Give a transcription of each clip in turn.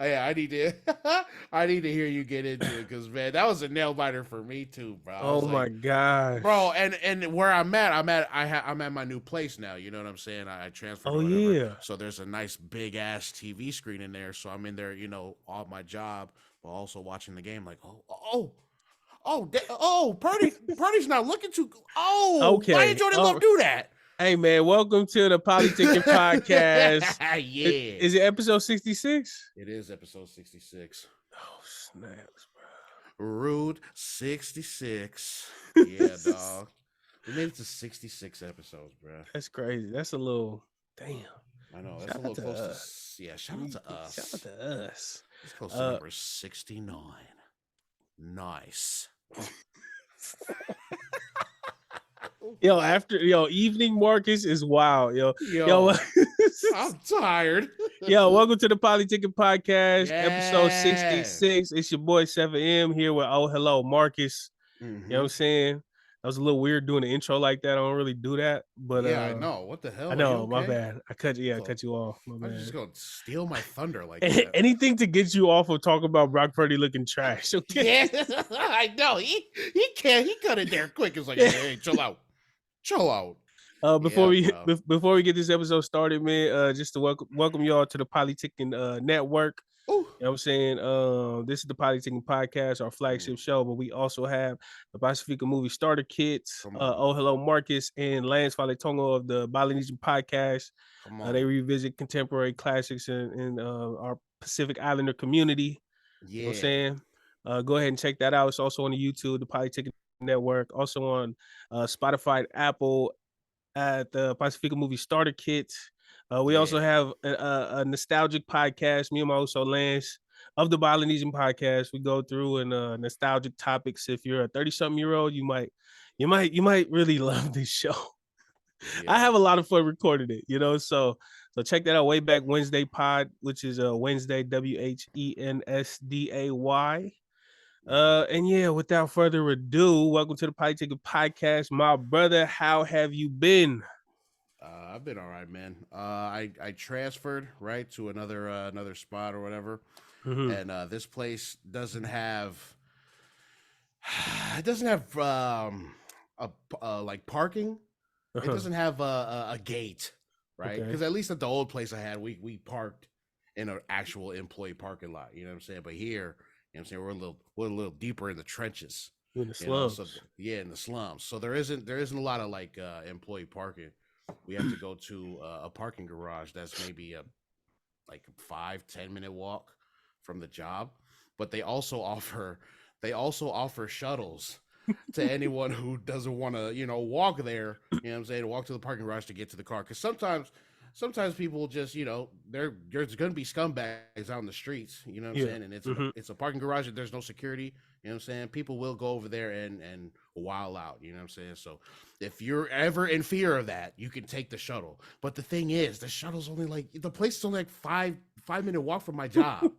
Yeah, I need to. I need to hear you get into it because man, that was a nail biter for me too, bro. I Oh was my like, gosh. bro, and where I'm at my new place now. You know what I'm saying? I transferred or Oh whatever. yeah. So there's a nice big ass TV screen in there. So I'm in there, on my job, but also watching the game. Like, Purdy's not looking too. Oh, why did Okay. Jordan Love Oh, do that? hey man, welcome to the Polytickin Podcast. Yeah, Is it episode 66? it is episode 66. Oh snaps, Rude 66. bro. Yeah, dog. We made it to 66 episodes, bro. That's crazy. That's a little damn. I know that's a Shout out little to close us. to. Yeah, shout out to Shout out us. to us. It's close to number 69. Nice. Evening Marcus is wild, Yo, I'm tired. welcome to the Polytickin Podcast, episode Yeah. 66. It's your boy Sefa M here with hello Marcus. Mm-hmm. You know what I'm saying? That was a little weird doing the intro like that. I don't really do that, but yeah, I know. What the hell? I know, okay? my bad. I cut you off. My I'm bad. just gonna steal my thunder like that. Anything to get you off of talking about Brock Purdy looking trash. Okay? Yeah, I know. He can't. He cut it there quick. It's like, hey, chill out. Chill out. Before we get this episode started, man, just to welcome y'all to the Polytickin Network. Ooh. You know what I'm saying? This is the Polytickin Podcast, our flagship show, but we also have the Pacifica Movie Starter Kits, Hello Marcus, and Lance Faletongo of the Balinesian Podcast. They revisit contemporary classics in our Pacific Islander community. Yeah. You know what I'm saying? Go ahead and check that out. It's also on the YouTube, the Polytickin Network, also on Spotify, Apple, at the Pacifica Movie Starter Kit. We also have a nostalgic podcast. Me and my host Lance of the Balinesian Podcast. We go through and nostalgic topics. If you're a 30-something-year-old, you might really love this show. Yeah. I have a lot of fun recording it, so check that out. Way Back Wednesday Pod, which is Wednesday WHENSDAY. And yeah, without further ado, welcome to the Polytickin Podcast. My brother, how have you been? I've been all right, man. I transferred right to another spot or whatever, and this place doesn't have like parking. It doesn't have a gate, right? Because at least at the old place I had, we parked in an actual employee parking lot. You know what I'm saying? But here, you know what I'm saying, we're a little deeper in the trenches, in the slums. In the slums. So there isn't a lot of like employee parking. We have to go to a parking garage that's maybe a 5-10 minute walk from the job. But they also offer shuttles to anyone who doesn't want to, walk there. You know what I'm saying? Walk to the parking garage to get to the car. Because sometimes people just, there's going to be scumbags out in the streets, you know what I'm saying? And it's a parking garage and there's no security, you know what I'm saying? People will go over there and wild out, you know what I'm saying? So if you're ever in fear of that, you can take the shuttle. But the thing is, the shuttle's only the place is only 5-minute walk from my job.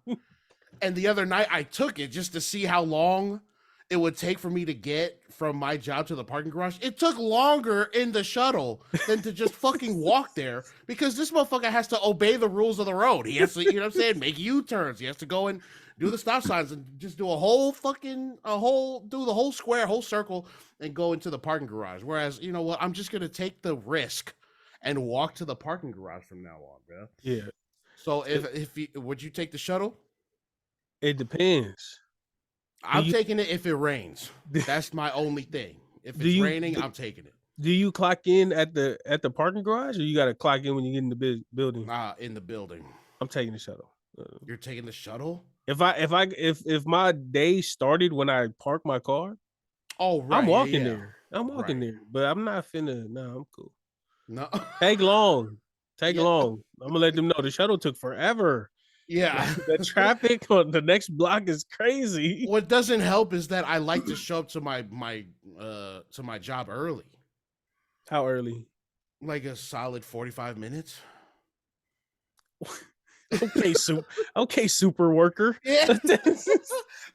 And the other night I took it just to see how long it would take for me to get from my job to the parking garage. It took longer in the shuttle than to just fucking walk there because this motherfucker has to obey the rules of the road. He has to, you know what I'm saying, make U-turns. He has to go and do the stop signs and just do the whole square, whole circle and go into the parking garage. Whereas, you know what, I'm just going to take the risk and walk to the parking garage from now on, bro. Yeah. So would you take the shuttle? It depends. I'm taking it if it rains. That's my only thing. If it's raining, I'm taking it. Do you clock in at the parking garage, or you got to clock in when you get in the building? In the building. I'm taking the shuttle. You're taking the shuttle? If my day started when I park my car, right, I'm walking there. I'm walking there, but I'm not finna. No, I'm cool. No, take long. I'm gonna let them know the shuttle took forever. Yeah, the traffic on the next block is crazy. What doesn't help is that I like to show up to my job early. How early? Like a solid 45 minutes. Okay, super worker. Yeah.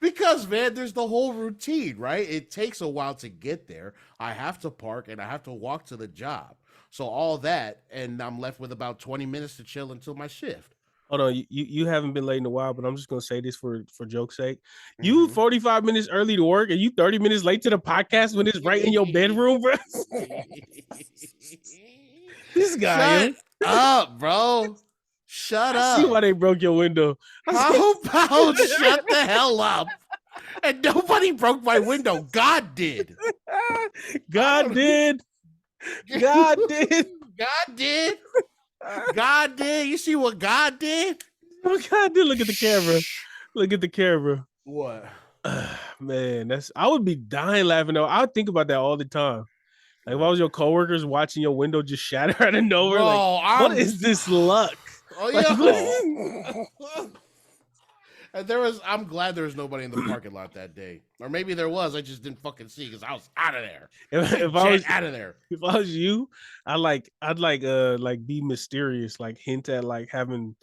Because man, there's the whole routine, right? It takes a while to get there. I have to park and I have to walk to the job. So all that, and I'm left with about 20 minutes to chill until my shift. Hold on, you haven't been late in a while, but I'm just gonna say this for joke's sake. You Mhm. 45 minutes early to work and you 30 minutes late to the podcast when it's right in your bedroom, bro. This guy, Shut yo. up, bro. Shut I see why up. they broke your window. How about shut the hell up? And nobody broke my window. God did. God did. God did. God did. God did. You see what God did? Oh, God did. Look at the camera. Look at the camera. What? Man, I would be dying laughing though. I would think about that all the time. Like if I was your coworkers watching your window just shatter out of nowhere, Bro, like what is this luck? Oh, Like, yo. And I'm glad there was nobody in the parking lot that day. Or maybe there was. I just didn't fucking see because I was out of there. if I was out of there. If I was you, I'd be mysterious, like hint at like having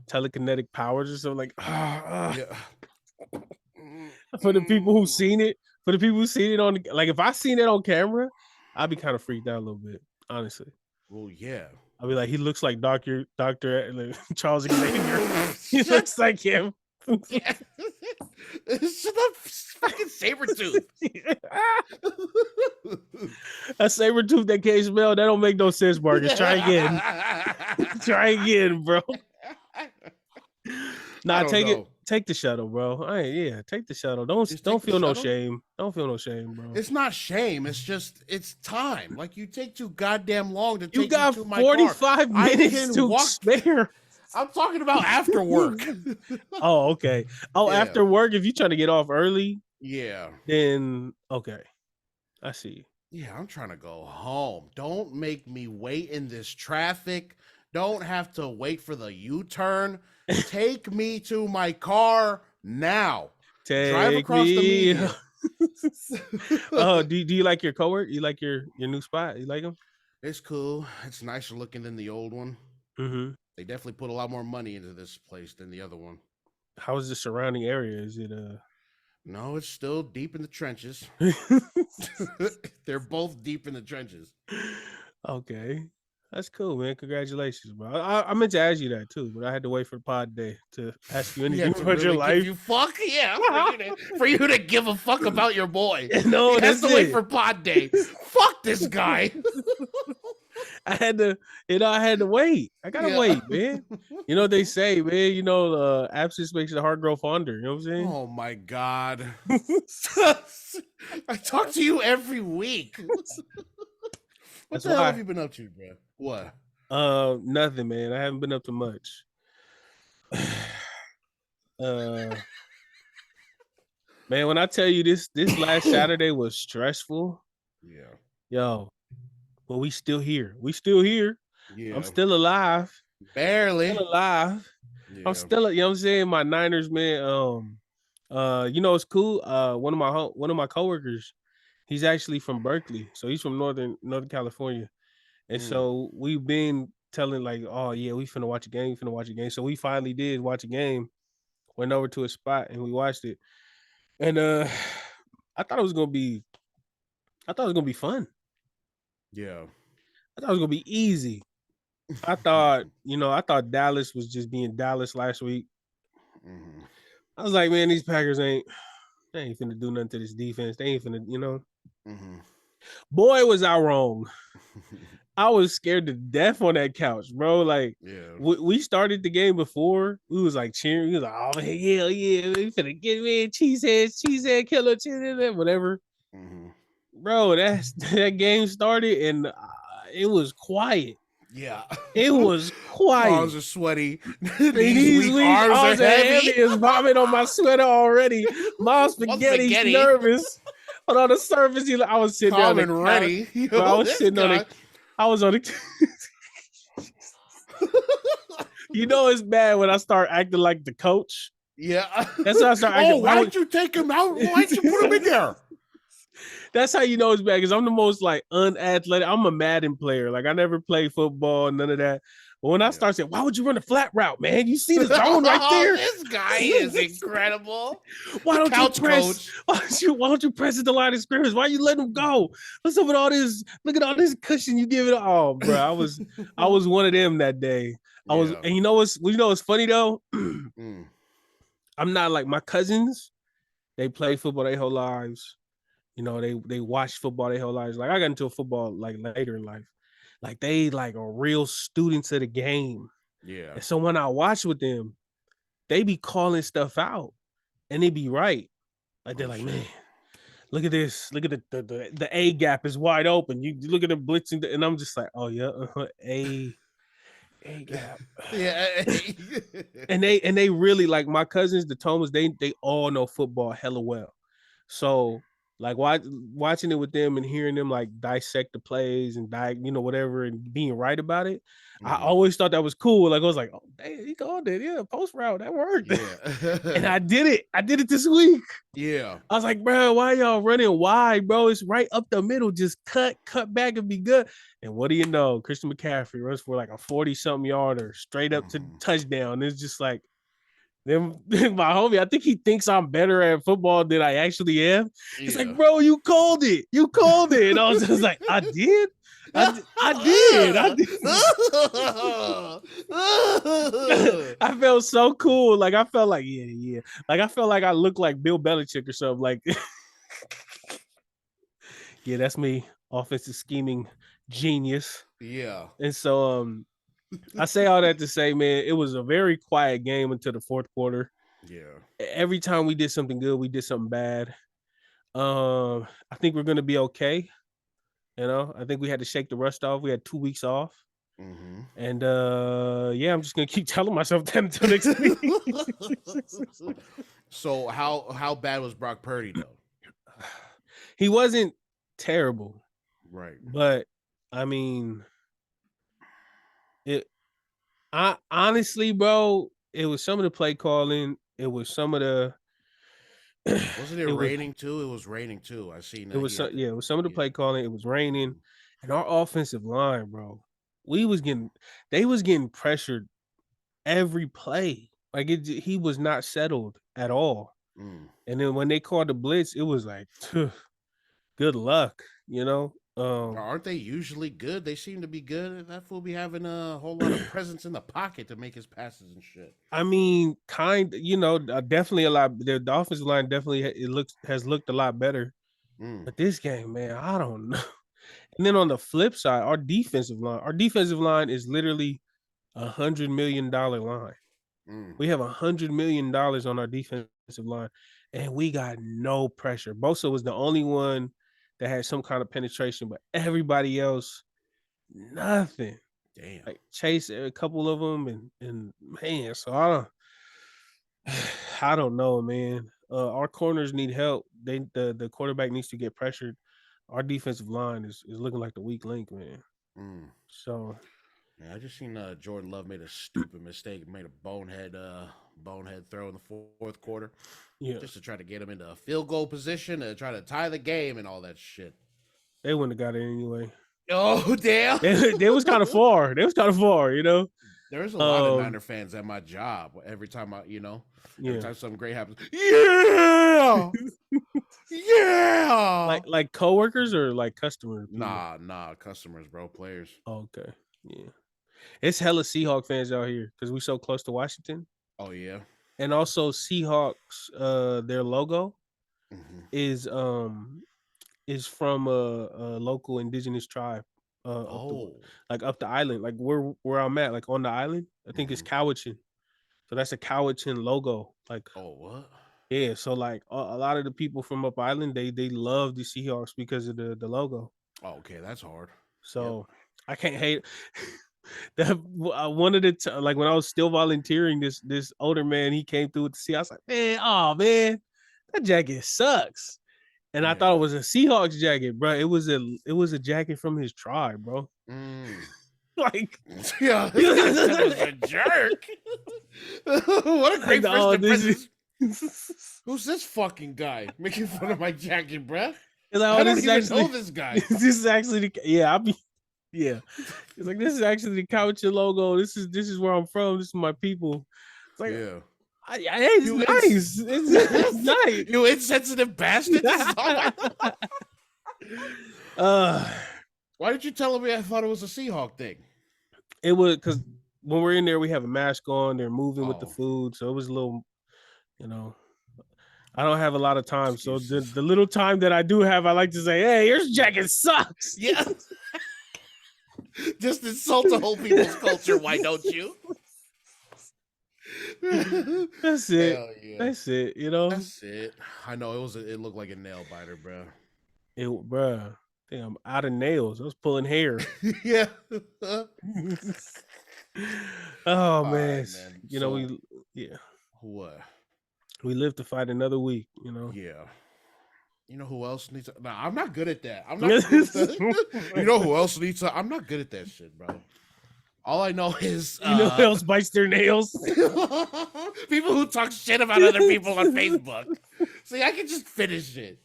telekinetic powers or something like Yeah. for the people who've seen it, on like if I seen it on camera, I'd be kind of freaked out a little bit, honestly. Well, yeah. I'd be like, he looks like Dr. Charles Xavier. He looks like him. Yeah. It's the fucking saber tooth. A saber tooth that can't smell, that don't make no sense, Marcus. Try again. Try again, bro. Nah, take the shuttle, bro. Take the shuttle. Don't feel no shame. Don't feel no shame, bro. It's not shame. It's time. Like you take too goddamn long to take you got me to my 45 car. minutes to spare. I'm talking about after work. Oh, okay. Oh, yeah. After work, if you're trying to get off early, yeah, then okay. I see. Yeah, I'm trying to go home. Don't make me wait in this traffic. Don't have to wait for the U-turn. Take me to my car now. Drive across the median. Oh, do you like your coworker? You like your new spot? You like him? It's cool. It's nicer looking than the old one. Mm-hmm. They definitely put a lot more money into this place than the other one. How is the surrounding area? Is it No, it's still deep in the trenches. They're both deep in the trenches. Okay. That's cool, man. Congratulations, bro. I meant to ask you that too, but I had to wait for the pod day to ask you anything about your life. You fuck, yeah, for you to give a fuck about your boy. No, that's the wait for pod day. Fuck this guy. I had to wait. I gotta wait, man. You know what they say, man. Absence makes the heart grow fonder. You know what I'm saying? Oh my God. I talk to you every week. What the hell have you been up to, bro? What? Nothing, man. I haven't been up to much. Man, when I tell you this last Saturday was stressful. Yeah. Yo, but we still here. Yeah. I'm still alive. Barely. Still alive. Yeah. I'm still, you know what I'm saying? My Niners, man. It's cool. One of my coworkers, he's actually from Berkeley. So he's from Northern California. And so we've been telling like, oh yeah, we finna watch a game. So we finally did watch a game, went over to a spot and we watched it. And I thought it was gonna be fun. Yeah. I thought it was gonna be easy. I thought Dallas was just being Dallas last week. Mm-hmm. I was like, man, these Packers they ain't finna do nothing to this defense. They ain't finna, Mm-hmm. Boy, was I wrong. I was scared to death on that couch, bro. Like, we started the game before. We was like cheering. We was like, oh, hell yeah. We finna get me cheesehead killer, cheesehead, whatever. Mm-hmm. Bro, that game started and it was quiet. Yeah. It was quiet. Arms are sweaty. These weak arms are heavy. It's vomit on my sweater already. My spaghetti's nervous. But on the surface, I was sitting there. And ready. I was sitting on it. I was on it. It's bad when I start acting like the coach. Yeah. That's how I start acting. Why'd you take him out? Why'd you put him in there? That's how you know it's bad, because I'm the most like unathletic. I'm a Madden player. Like I never played football, none of that. But when I start saying, why would you run a flat route, man? You see the zone right there. This guy is incredible. Why don't you press at the line of scrimmage? Why you let him go? What's up with all this? Look at all this cushion you give it. Oh, bro, I was one of them that day. And you know what's funny though? Mm. I'm not like my cousins. They play football their whole lives. You know, they watch football their whole lives. Like I got into football like later in life. Like they like are real students of the game. Yeah. And so when I watch with them, they be calling stuff out and they be right. Like they're like, man, look at this. Look at the A gap is wide open. You look at the blitzing, and I'm just like, oh yeah, A gap. Yeah. and they really like my cousins, the Thomas, they all know football hella well. So like watching it with them and hearing them like dissect the plays and whatever and being right about it, I always thought that was cool. Like I was like, oh, dang, he called it, yeah, post route, that worked. Yeah. And I did it this week. Yeah. I was like, bro, why y'all running wide, bro? It's right up the middle. Just cut back and be good. And what do you know? Christian McCaffrey runs for like a 40-something yarder straight up to touchdown. It's just like, then my homie, I think he thinks I'm better at football than I actually am. He's like, bro, you called it. You called it. And I was just like, I did? I did. I felt so cool. Like, I felt like, yeah. Like, I felt like I looked like Bill Belichick or something. Like, yeah, that's me. Offensive scheming genius. Yeah. And so, I say all that to say, man, it was a very quiet game until the fourth quarter. Yeah. Every time we did something good, we did something bad. I think we're gonna be okay. You know, I think we had to shake the rust off. We had 2 weeks off. And yeah, I'm just gonna keep telling myself that until next week. So how bad was Brock Purdy though? He wasn't terrible. Right. But I mean, I honestly, bro, it was some of the play calling. It was some of the. Wasn't it raining too? It was raining too. I seen that. It was it was some of the play calling. It was raining, and our offensive line, bro, they was getting pressured every play. Like he was not settled at all. And then when they called the blitz, it was like, good luck, you know. Aren't they usually good? They seem to be good. That fool be having a whole lot of presence in the pocket to make his passes and shit. I mean, definitely a lot. The offensive line definitely has looked a lot better. But this game, man, I don't know. And then on the flip side, our defensive line is literally $100 million line. We have $100 million on our defensive line, and we got no pressure. Bosa was the only one that had some kind of penetration, but everybody else, nothing. Damn. Like Chase, a couple of them, and man, so I don't know, man. Our corners need help. The quarterback needs to get pressured. Our defensive line is looking like the weak link, man. So, yeah, I just seen Jordan Love made a stupid mistake, made a bonehead throw in the fourth quarter. Yeah, just to try to get him into a field goal position to try to tie the game and all that shit. They wouldn't have got it anyway. Oh damn! They was kind of far. You know. There's a lot of Niner fans at my job. Every time every time something great happens, yeah, yeah. Like coworkers or like customers? Nah, customers, bro, players. Oh, okay, yeah. It's hella Seahawk fans out here because we're so close to Washington. Oh yeah. And also Seahawks, their logo is from a local indigenous tribe. Up the island, like where I'm at, like on the island. I think it's Cowichan. So that's a Cowichan logo. Like, oh what? Yeah, so like a lot of the people from up island, they love the Seahawks because of the logo. Oh, okay, that's hard. So I can't hate. One of the like when I was still volunteering, this older man, he came through with the Seahawks. I was like, man, that jacket sucks. And I thought it was a Seahawks jacket, bro. It was a jacket from his tribe, bro. Like, yeah, that was a jerk. What a great first impression. Who's this fucking guy making fun of my jacket, bro? Like, I don't even know this guy. This is actually It's like, this is actually the Cowichan logo. This is where I'm from. This is my people. It's like, it's nice. It's nice. You insensitive bastard. Why did you tell me I thought it was a Seahawk thing? It was because when we're in there, we have a mask on. They're moving with the Oh. food, so it was a little, you know. I don't have a lot of time, so Excuses. the little time that I do have, I like to say, "Hey, your jacket sucks." Yeah. Just insult the whole people's culture. Why don't you? That's it. Hell yeah. That's it. You know. That's it. I know it looked like a nail biter, bro. Bruh. Damn, out of nails. I was pulling hair. Yeah. Oh All man. right, man. You know, What? we live to fight another week, you know. Yeah. You know who else needs to... Nah, I'm not good at that. I'm not good at that. You know who else needs to... I'm not good at that shit, bro. All I know is... You know who else bites their nails? People who talk shit about other people on Facebook. See, I can just finish it.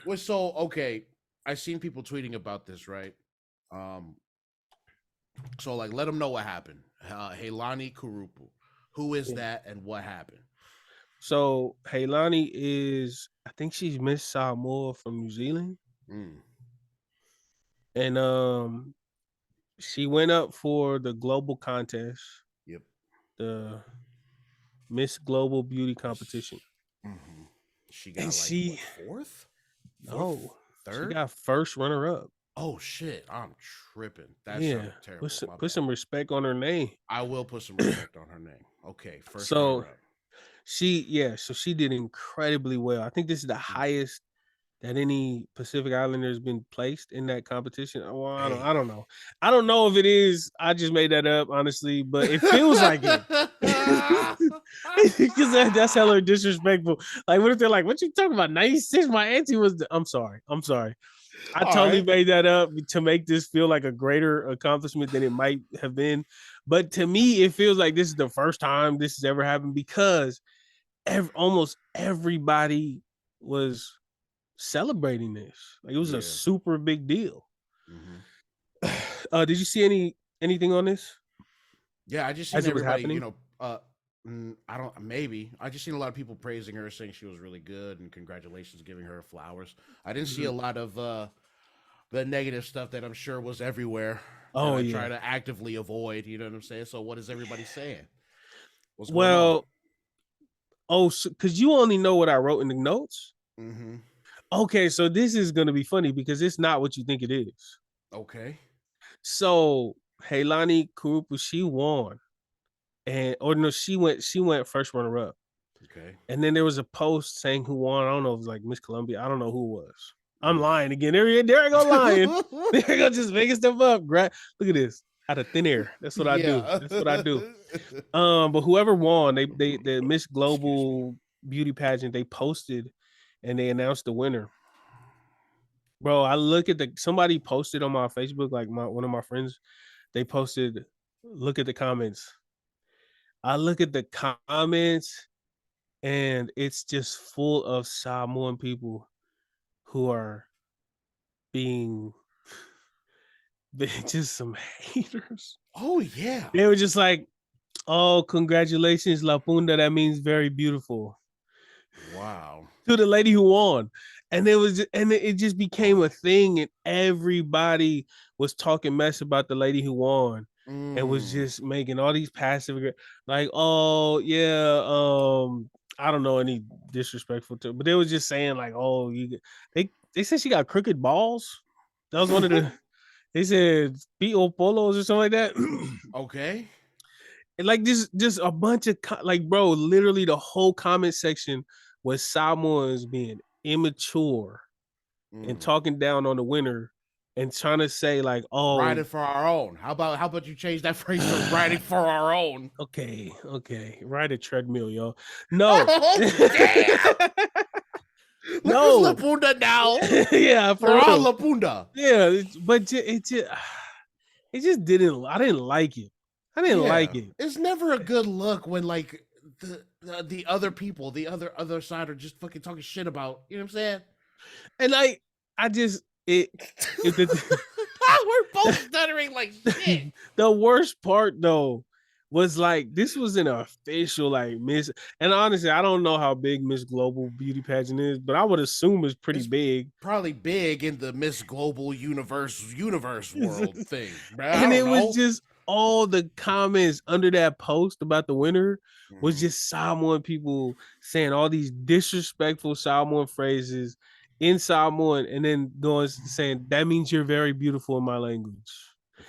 Well, so, okay. I've seen people tweeting about this, right? So, like, let them know what happened. Haylani Kuruppu. Who is that and what happened? So, Haylani is... I think she's Miss Samoa from New Zealand. And she went up for the global contest. Yep. The Miss Global Beauty competition. Mm-hmm. She got what, fourth? No. Third? She got first runner-up. Oh, shit. I'm tripping. That's terrible. Put some respect on her name. I will put some respect on her name. Okay, first so runner-up. So she did incredibly well. I think this is the highest that any Pacific Islander has been placed in that competition. Well, I don't know. I don't know if it is. I just made that up, honestly, but it feels like it. Because that's hella disrespectful. Like, what if they're like, "What you talking about? 96? My auntie was." I'm sorry. I totally made that up to make this feel like a greater accomplishment than it might have been. But to me, it feels like this is the first time this has ever happened because almost everybody was celebrating this. Like, it was a super big deal. Mm-hmm. Did you see anything on this? Yeah, I just seen everybody, you know, I just seen a lot of people praising her, saying she was really good and congratulations, giving her flowers. I didn't see a lot of the negative stuff that I'm sure was everywhere. Oh, I try to actively avoid, you know what I'm saying? So what is everybody saying? What's going on? Because you only know what I wrote in the notes? Mm-hmm. Okay, so this is going to be funny because it's not what you think it is. Okay. So Haylani Kuruppu, she won. She went first runner up. Okay. And then there was a post saying who won. I don't know if it was like Miss Columbia. I don't know who it was. I'm lying again. There I go lying. There I go just making stuff up. Look at this. Out of thin air. That's what I do. That's what I do. But whoever won, the Miss Global Beauty Pageant, they posted and they announced the winner. Bro, I look at somebody posted on my Facebook, like one of my friends, they posted, look at the comments. I look at the comments and it's just full of Samoan people who are being just some haters. Oh, yeah. They were just like, "Oh, congratulations, La Punda. That means very beautiful." Wow. To the lady who won. And it just became a thing, and everybody was talking mess about the lady who won. And was just making all these passive, like, "Oh yeah, I don't know any disrespectful to," but they was just saying like, "Oh, they said she got crooked balls." That was one of the. They said P.O. Polos or something like that. Okay. And like just a bunch of like, bro, literally the whole comment section was Samoans being immature and talking down on the winner and trying to say like, "Oh, riding for our own." How about you change that phrase to riding for our own? Okay. Ride a treadmill, yo. No. No. Look, La Punda now. Yeah, for all La Punda. Yeah, but it just didn't. I didn't like it. I didn't like it. It's never a good look when like the other people, the other side are just fucking talking shit about. You know what I'm saying? And like, we're both stuttering like shit. The worst part though was like, this was an official like Miss, and honestly, I don't know how big Miss Global Beauty Pageant is, but I would assume it's pretty big. Probably big in the Miss Global Universe world thing. And it was just all the comments under that post about the winner was Mhm. just Samoan people saying all these disrespectful Samoan phrases in Samoan, and then going saying that means you're very beautiful in my language.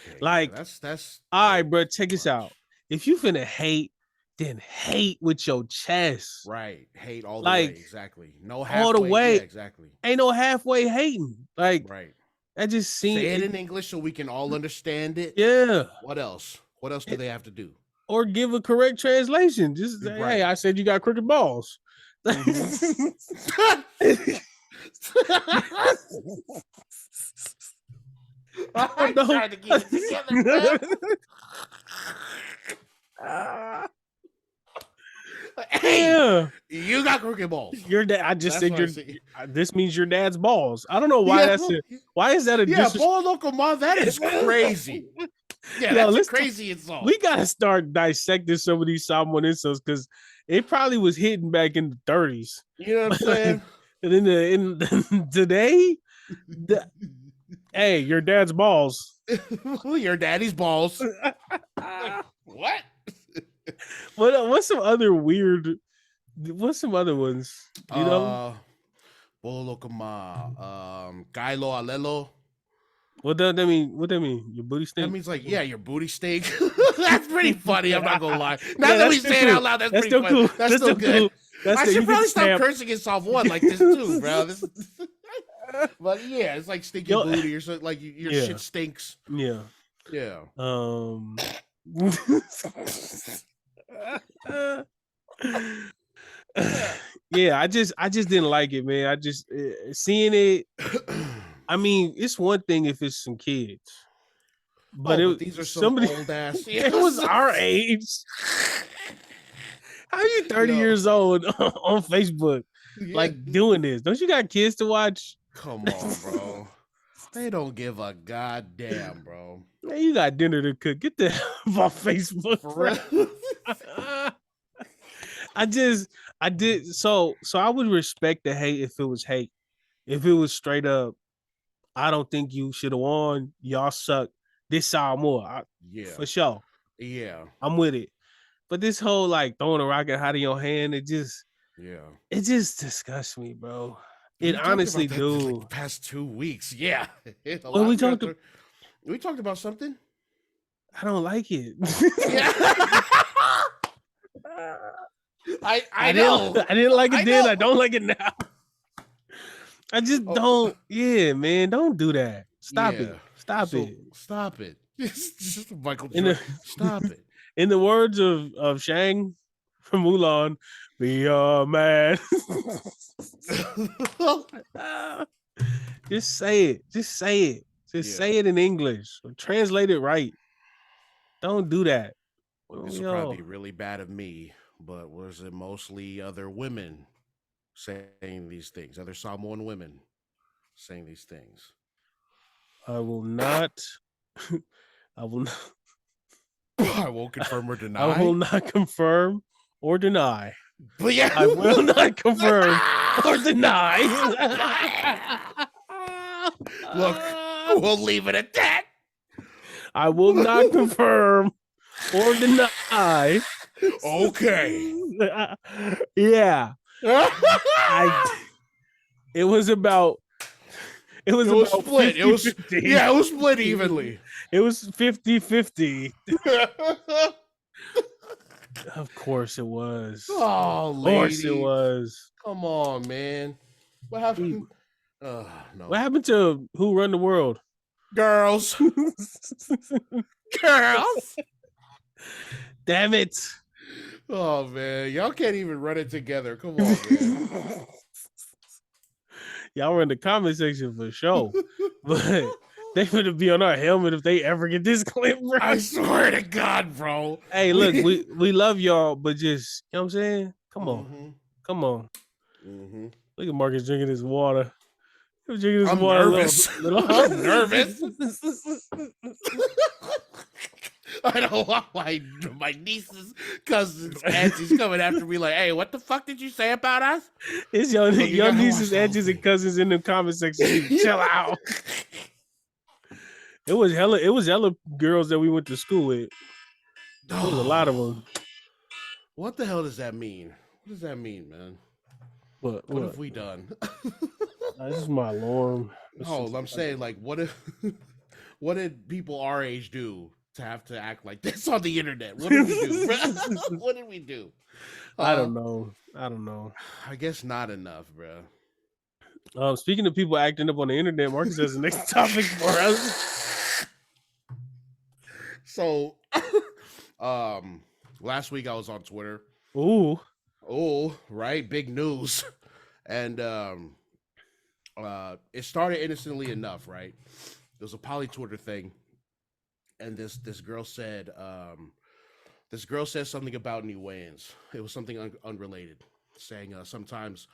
Okay, Like, that's all right, little bro, check too this out. much. If you finna hate, then hate with your chest. Right, hate all the way. Like, Exactly. No all the halfway. Yeah, way. exactly. Ain't no halfway hating. Like, Right. that just Say it seemed, in English so we can all understand it. yeah. What else? What else do they have to do? Or give a correct translation. Just say, Right. hey, I said you got crooked balls. I tried to get it together, bro. Hey, Yeah. you got crooked balls. Your dad. I just That's said what I your. see. This means your dad's balls. I don't know why that's a. Why is that a Yeah, ball locomotive? That is crazy. Yeah, Yo, that's a crazy insult. We gotta start dissecting some of these Samoan insults because it probably was hidden back in the 30s. You know what I'm saying? And in today, hey, your dad's balls. Your daddy's balls. What? What's some other weird? What's some other ones? You know, Bolokama, Kailo Alelo. what does that mean? What that mean? Your booty stink? That means like, yeah, your booty stink. That's pretty funny. I'm not gonna lie. Now Yeah, that we that's say it still out loud, that's That's pretty still funny. cool. That's still good. Cool. That's I the- should you get probably the stop stamp. cursing in soft one like this too, bro. But yeah, it's like stinky Yo- booty or something. Like your Yeah. shit stinks. Yeah. Yeah. Yeah, I just didn't like it, man. I just seeing it. I mean, it's one thing if it's some kids, but these are some somebody. old ass. It was our age. How are you 30 years old on Facebook, like doing this? Don't you got kids to watch? Come on, bro. They don't give a goddamn, bro. Man, you got dinner to cook. Get the hell off Facebook. For real. I did so I would respect the hate if it was hate. If it was straight up, I don't think you should have won. Y'all suck. This sound more. Yeah. For sure. Yeah. I'm with it. But this whole like throwing a rocket hot in your hand, it just disgusts me, bro. It honestly do. Like the past 2 weeks. Yeah. Well, we talked about something. I don't like it. Yeah. I know. I didn't like it then. know. I don't like it now. I just don't. Yeah, man. Don't do that. Stop it. Stop it. Stop it. Just Michael In Jordan. Stop it. In the words of Shang from Mulan, be a man. Just say it. Just say it. Just say it in English. Or translate it right. Don't do that. This will probably be really bad of me, but was it mostly other women saying these things? Other Samoan women saying these things? I will not. I won't confirm or deny. I will not confirm or deny. But yeah, I will not confirm or deny. Look, we'll leave it at that. I will not confirm or deny. Okay. Yeah. It was about split. 50, it was 50. Yeah, it was split evenly. It was 50-50. Of course it was. Oh, of course it was. Come on, man. What happened? No. What happened to Who Run the World? Girls. Girls. Damn it. Oh, man. Y'all can't even run it together. Come on, man. Y'all were in the comment section for sure. But they would be on our helmet if they ever get this clip, bro. I swear to God, bro. Hey, look, we love y'all, but just, you know what I'm saying? Come on. Come on. Mm-hmm. Look at Marcus drinking his water. He's drinking his water. Nervous. I'm nervous. I don't want my nieces, cousins, aunties coming after me like, hey, what the fuck did you say about us? It's your nieces, aunties, and cousins in the comment section. Chill out. It was hella girls that we went to school with. There was a lot of them. What the hell does that mean? What does that mean, man? What have we done? This is my alarm. No, I'm saying, like, what if what did people our age do to have to act like this on the internet? What did we do? What did we do? I don't know. I guess not enough, bro. Speaking of people acting up on the internet, Marcus has the next topic for us. So, last week I was on Twitter. Ooh, right, big news, and it started innocently enough, right? There was a poly Twitter thing, and this girl said something about Niueans. It was something unrelated, saying sometimes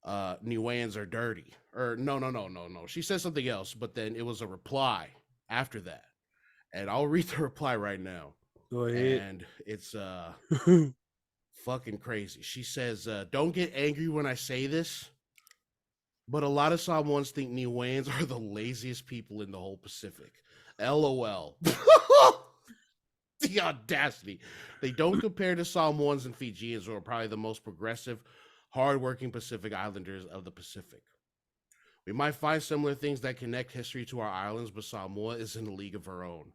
Niueans are dirty, or no. She said something else, but then it was a reply after that, and I'll read the reply right now. Go ahead. And it's fucking crazy. She says, "Don't get angry when I say this, but a lot of Samoans think Niueans are the laziest people in the whole Pacific. LOL." The audacity. They don't compare to Samoans and Fijians, who are probably the most progressive, hardworking Pacific Islanders of the Pacific. We might find similar things that connect history to our islands, but Samoa is in a league of her own.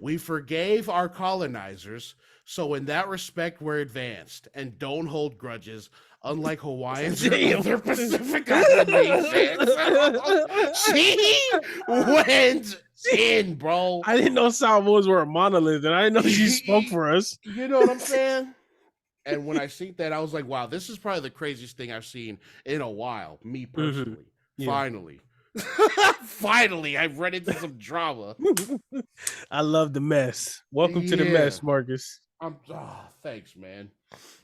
We forgave our colonizers, so in that respect, we're advanced and don't hold grudges, unlike Hawaiians or other Pacific Island nations. She went in, bro. I didn't know Samoans were a monolith, and I didn't know she spoke for us. You know what I'm saying? And when I see that, I was like, wow, this is probably the craziest thing I've seen in a while, me personally. Mm-hmm. Yeah. Finally. Finally, I've run into some drama. I love the mess. Welcome to the mess, Marcus. Thanks, man.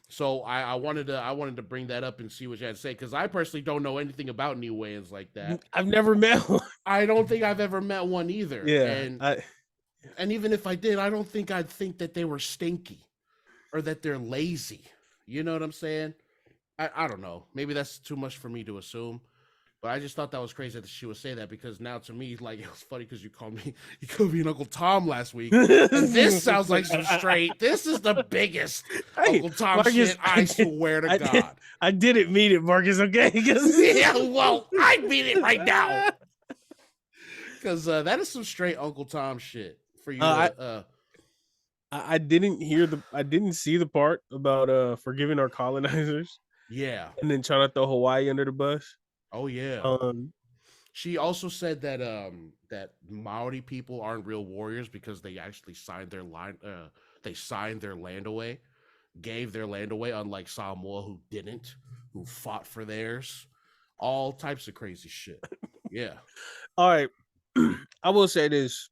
So I wanted to bring that up and see what you had to say, because I personally don't know anything about Niueans like that. I've never met one. I don't think I've ever met one either. Yeah. And even if I did, I don't think I'd think that they were stinky or that they're lazy. You know what I'm saying? I don't know. Maybe that's too much for me to assume. But I just thought that was crazy that she would say that, because now to me, like, it was funny because you called me an Uncle Tom last week. And this sounds like some straight. This is the biggest Uncle Tom Marcus, shit. I swear to God. I didn't mean it, Marcus. Okay. Yeah, well, I mean it right now. Because that is some straight Uncle Tom shit for you. I didn't see the part about forgiving our colonizers. Yeah. And then trying to throw Hawaii under the bus. Oh yeah. She also said that that Maori people aren't real warriors because they actually signed their land away, gave their land away, unlike Samoa, who didn't, who fought for theirs. All types of crazy shit. Yeah. All right. I will say this.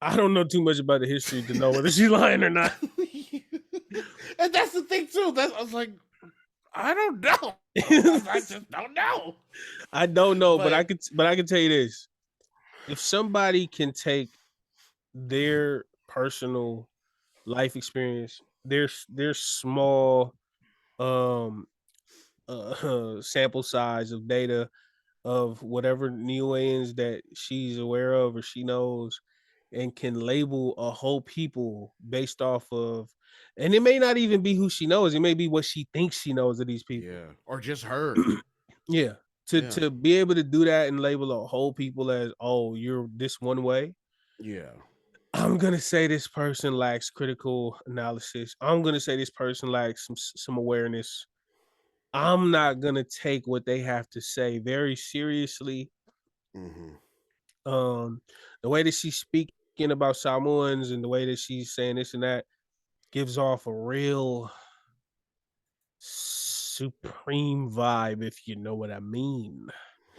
I don't know too much about the history to know whether she's lying or not. And that's the thing too. I was like, I don't know. I just don't know. I don't know, but I can tell you this. If somebody can take their personal life experience, their small sample size of data of whatever Niueans that she's aware of or she knows, and can label a whole people based off of, and it may not even be who she knows, it may be what she thinks she knows of these people. Yeah. Or just her. Yeah. To be able to do that and label a whole people as, oh, you're this one way. Yeah. I'm going to say this person lacks critical analysis. I'm going to say this person lacks some awareness. I'm not going to take what they have to say very seriously. Mm-hmm. The way that she's speaking about Samoans and the way that she's saying this and that gives off a real supreme vibe, if you know what I mean.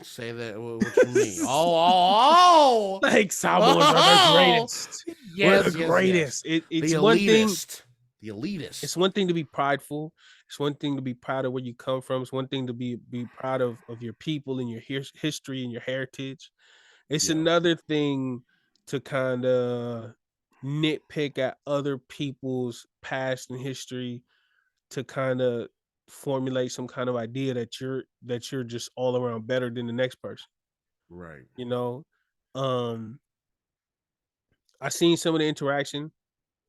Say that. What you mean? Oh! Like Samoans are the greatest. Yes, we're the greatest. Yes. It's the one thing. The elitist. It's one thing to be prideful. It's one thing to be proud of where you come from. It's one thing to be proud of your people and your history and your heritage. It's another thing to kind of nitpick at other people's past and history to kind of formulate some kind of idea that you're just all around better than the next person. Right. You know, I seen some of the interaction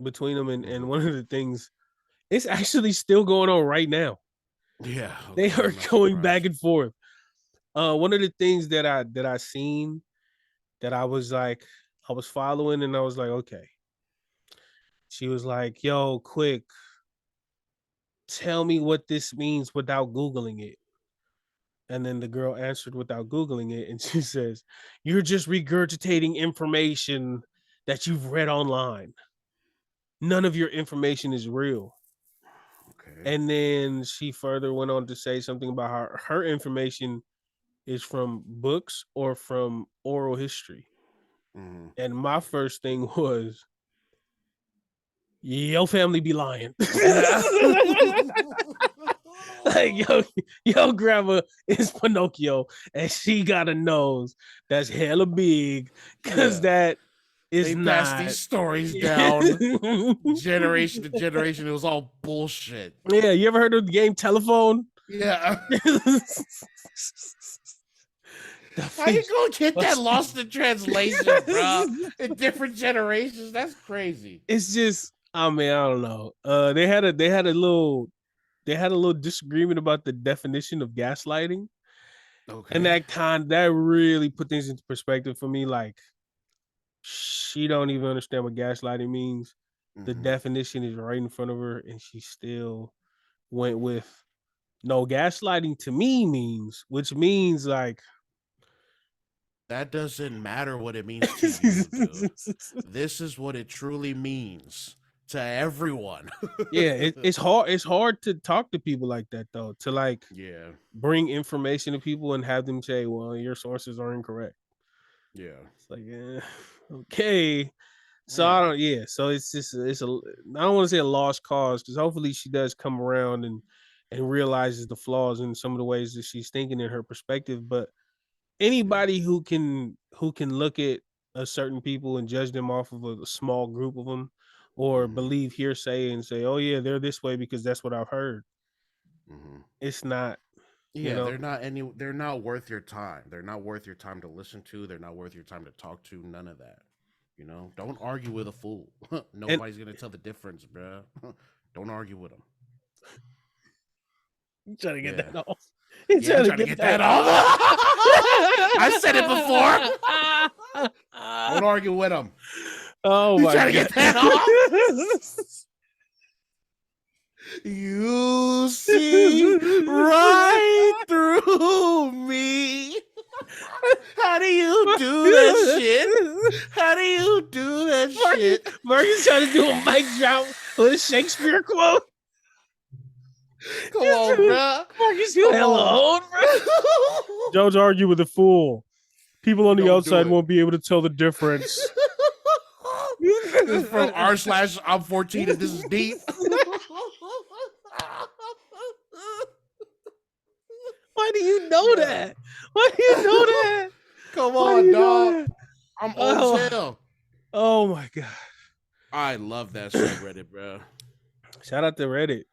between them, and Mhm. one of the things, it's actually still going on right now. Yeah. They Okay. are I'm not going back surprised. and forth. One of the things that I seen that I was like, I was following, and I was like, okay. She was like, "Yo, quick, tell me what this means without googling it." And then the girl answered without googling it, and she says, "You're just regurgitating information that you've read online. None of your information is real." Okay. And then she further went on to say something about how her information is from books or from oral history. Mhm. And my first thing was, your family be lying. Yeah. Like, yo, grandma is Pinocchio, and she got a nose that's hella big, because Yeah. that is They passed not. these stories down generation to generation. It was all bullshit. Yeah, you ever heard of the game Telephone? Yeah. The How you face gonna get that was- lost in translation, bro? In different generations, that's crazy. It's just, I mean, I don't know. They had a little disagreement about the definition of gaslighting, and Okay. that really put things into perspective for me. Like, she don't even understand what gaslighting means. The Hmm. definition is right in front of her, and she still went with, no, gaslighting to me means, which means like, That doesn't matter what it means to you, dude. This is what it truly means to everyone. yeah, it's hard. It's hard to talk to people like that, though. To like Yeah. bring information to people and have them say, "Well, your sources are incorrect." Yeah. It's like, okay. So I Yeah. don't. Yeah. So it's just I don't want to say a lost cause, because hopefully she does come around and realizes the flaws in some of the ways that she's thinking in her perspective. But anybody who can look at a certain people and judge them off of a small group of them, or Hmm. believe hearsay and say, "Oh yeah, they're this way because that's what I've heard," Hmm. it's not. You Yeah, know. they're not worth your time. They're not worth your time to listen to. They're not worth your time to talk to. None of that. Don't argue with a fool. And Nobody's gonna tell the difference, bro. Don't argue with them. you trying to get Yeah. that off. You Yeah, I'm trying to trying to get get that that off. I said it before. before. Don't argue with them. Oh You my trying to god. get that off? You see right through me. How do you do that shit? How do you do that shit? Marcus trying to do a mic drop with a Shakespeare quote. Come on, bruh. Marcus, you Come hella on. old, bro. Don't argue with a fool. People on the Don't do outside it. won't be able to tell the difference. This is from r/I'm 14 and this is deep. Why do you know that? Why do you know that? Come Why do on, you know dog. that? I'm old as hell. Oh my god. I love that subreddit, bro. Shout out to Reddit.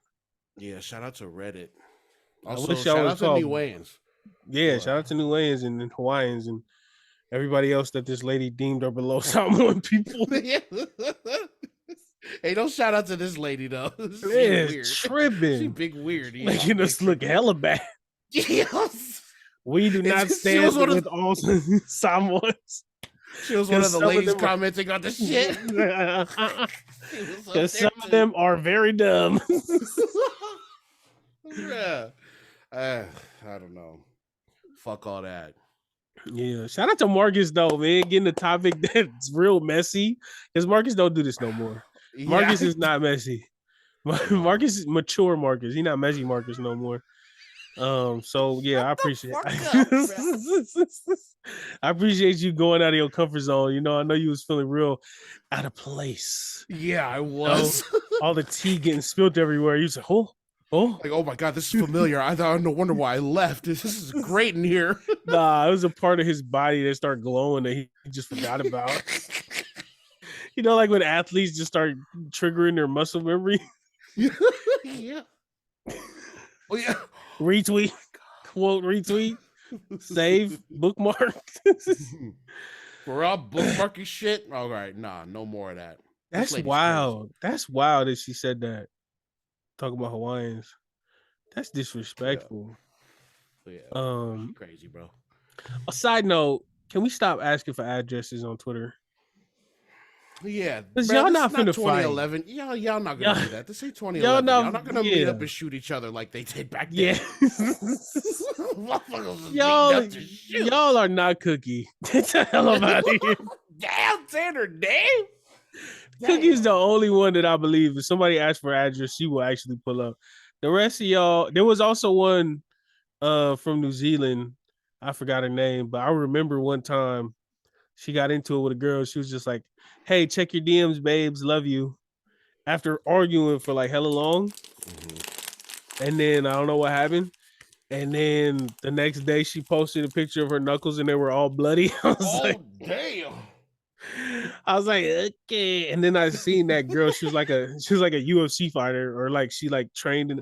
Yeah, shout out to Reddit. I Also, wish I shout was out to called. Niueans. Yeah, What? shout out to Niueans and Hawaiians and everybody else that this lady deemed are below Samoan people. Hey, don't shout out to this lady though. She's Yeah, weird. tripping. She big weird. Yeah, Making big us look tripping. hella bad. Yes. We do not She stand was one of with all Samoans. She was one of the some of ladies them are- commenting on the shit. Because some of them are very dumb. Yeah. I don't know. Fuck all that. Yeah, shout out to Marcus though, man, getting a topic that's real messy. Because Marcus don't do this no more. Marcus is not messy. Marcus is mature Marcus. He not messy Marcus no more. So yeah, I appreciate I appreciate you going out of your comfort zone. I know you was feeling real out of place. Yeah, I was. All the tea getting spilled everywhere. You said, oh. Like, oh my god, this is familiar. I thought, no wonder why I left. This is great in here. Nah, it was a part of his body that started glowing that he just forgot about. Like when athletes just start triggering their muscle memory. Yeah. Oh yeah. Retweet, quote, retweet, save, bookmark. For all bookmarky shit. All right, nah, no more of that. That's wild. That's wild that she said that. Talking about Hawaiians. That's disrespectful. Yeah, crazy, bro. A side note, can we stop asking for addresses on Twitter? Yeah, because y'all not finna 2011. fight. Y'all not gonna do that. This ain't 2011. Y'all not gonna meet up and shoot each other like they did back then. Y'all are not Cookie. Get the hell about here. Damn, Tanner, damn. Cookie's the only one that I believe if somebody asks for address, she will actually pull up. The rest of y'all, there was also one from New Zealand. I forgot her name, but I remember one time she got into it with a girl. She was just like, "Hey, check your DMs, babes. Love you." After arguing for like hella long. And then I don't know what happened. And then the next day she posted a picture of her knuckles and they were all bloody. I was damn. I was like, okay. And then I seen that girl. She was like a UFC fighter, or like she like trained in.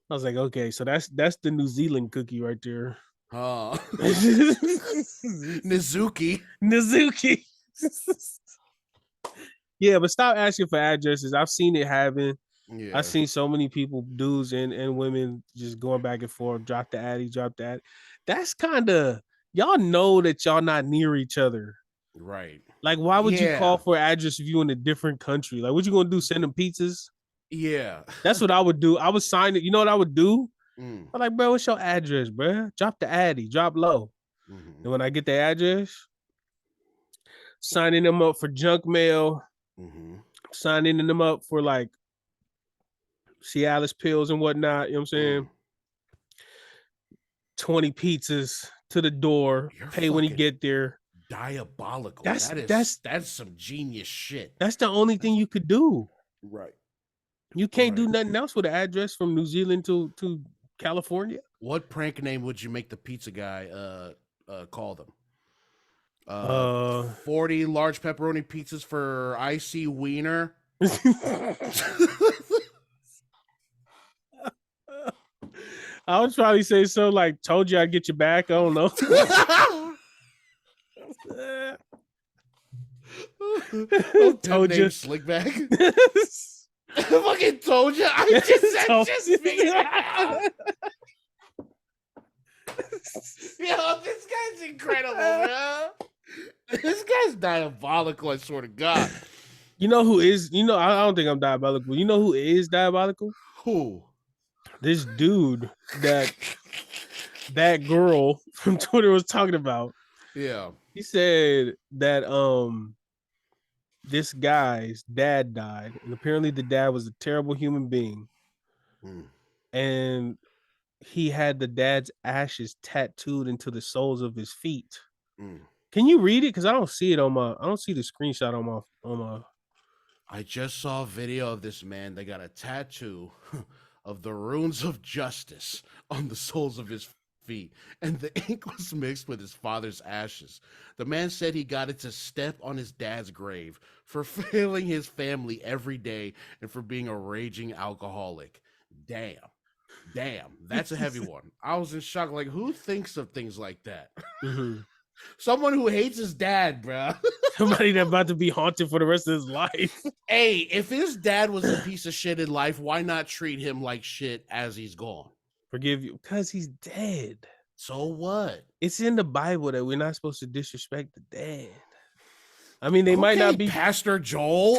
I was like, okay, so that's the New Zealand Cookie right there. Oh, Nizuki. Yeah, but stop asking for addresses. I've seen it happen. Yeah. I've seen so many people, dudes and women, just going back and forth. Drop the addy. That's kind of, y'all know that y'all not near each other. Right. Like, why would you call for an address if you in a different country? Like, what you gonna do? Send them pizzas? Yeah. That's what I would do. I would sign it. You know what I would do? I'm like, bro, what's your address, bro? Drop the addy. Drop low. And when I get the address, signing them up for junk mail, signing them up for like Cialis pills and whatnot. You know what I'm saying? 20 pizzas to the door. You're pay when you get there. Diabolical. That's some genius shit. That's the only thing you could do. Right. You can't do nothing else with an address from New Zealand to California. What prank name would you make the pizza guy call them? 40 large pepperoni pizzas for icy wiener. I would probably say so, like, told you I'd get you back. I don't know. Told you. Slickback. I fucking told you. I just figured it out. Yo, this guy's incredible, bro. This guy's diabolical, I swear to God. You know who is, I don't think I'm diabolical. You know who is diabolical? Who? This dude that girl from Twitter was talking about. Yeah. He said that this guy's dad died, and apparently the dad was a terrible human being. And he had the dad's ashes tattooed into the soles of his feet. Can you read it? Because I don't see it I don't see the screenshot on my. I just saw a video of this man that got a tattoo of the runes of justice on the soles of his feet, and the ink was mixed with his father's ashes. The man said he got it to step on his dad's grave for failing his family every day and for being a raging alcoholic. Damn, that's a heavy one. I was in shock. Like, who thinks of things like that? Someone who hates his dad, bro. Somebody that's about to be haunted for the rest of his life. Hey, if his dad was a piece of shit in life, why not treat him like shit as he's gone? Forgive you, because he's dead. So what? It's in the Bible that we're not supposed to disrespect the dead. I mean, they might not be Pastor Joel.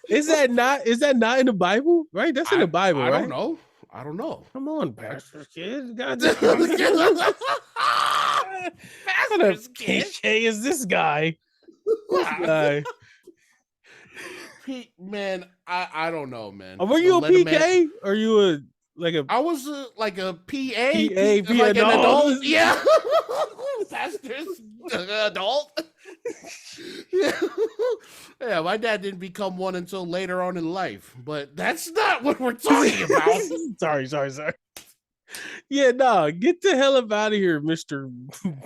Is that not in the Bible? Right? That's in the Bible, right? I don't know. Come on, Pastor Kid. Pastor's kid. PK is this guy? Man, I don't know, man. Were you a PK? Or you I was like a PA. Like an adult. Yeah. Pastor's adult. Yeah, my dad didn't become one until later on in life, but that's not what we're talking about. Sorry. Yeah, no, get the hell up out of here, Mr.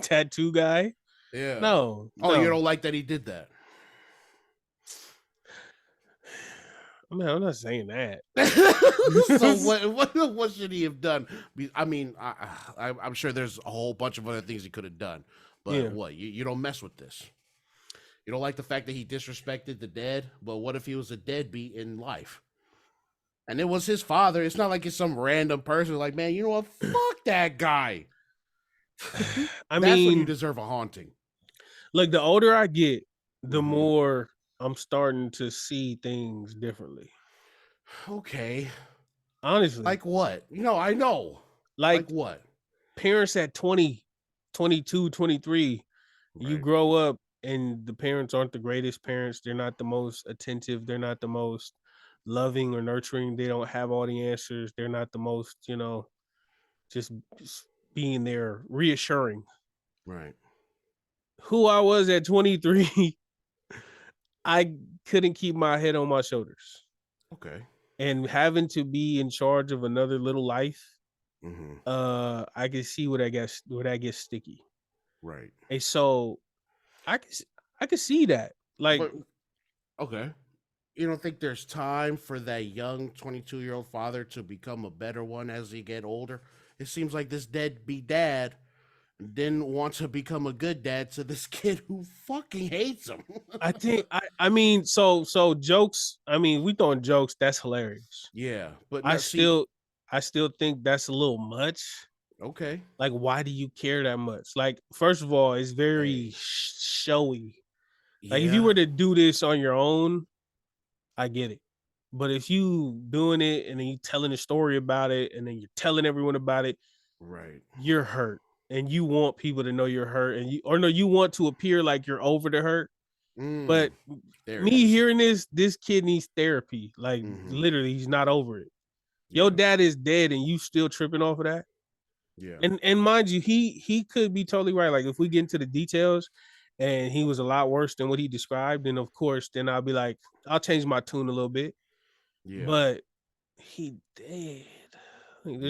Tattoo guy. Yeah. No. You don't like that he did that? I mean, I'm not saying that. So what should he have done? I mean, I'm sure there's a whole bunch of other things he could have done, But what? You don't mess with this. You don't like the fact that he disrespected the dead. But what if he was a deadbeat in life? And it was his father. It's not like it's some random person. Like, man, you know what? Fuck that guy. That's when you deserve a haunting. Like, the older I get, the more I'm starting to see things differently. Okay. Honestly. Like what? I know. Like what? Parents at 20, 22, 23, you grow up and the parents aren't the greatest parents. They're not the most attentive. They're not the most loving or nurturing. They don't have all the answers. They're not the most, just being there reassuring. Right. Who I was at 23, I couldn't keep my head on my shoulders. Okay. And having to be in charge of another little life, I can see where that gets sticky. Right. And so I can see that. Like, but, okay. You don't think there's time for that young 22-year-old father to become a better one as he get older? It seems like this deadbeat dad didn't want to become a good dad to this kid who fucking hates him. I think I mean so jokes. I mean, we throwing jokes. That's hilarious. Yeah, but I still think that's a little much. Okay. Like, why do you care that much? Like, first of all, it's very showy. Like, if you were to do this on your own, I get it. But if you doing it and then you telling a story about it and then you're telling everyone about it, right, you're hurt. And you want people to know you're hurt, and you want to appear like you're over the hurt. But me hearing this kid needs therapy. Like, literally, he's not over it. Your dad is dead, and you still tripping off of that. Yeah. And mind you, he could be totally right. Like, if we get into the details, and he was a lot worse than what he described, then of course, then I'll be like, I'll change my tune a little bit. Yeah. But he dead. Like,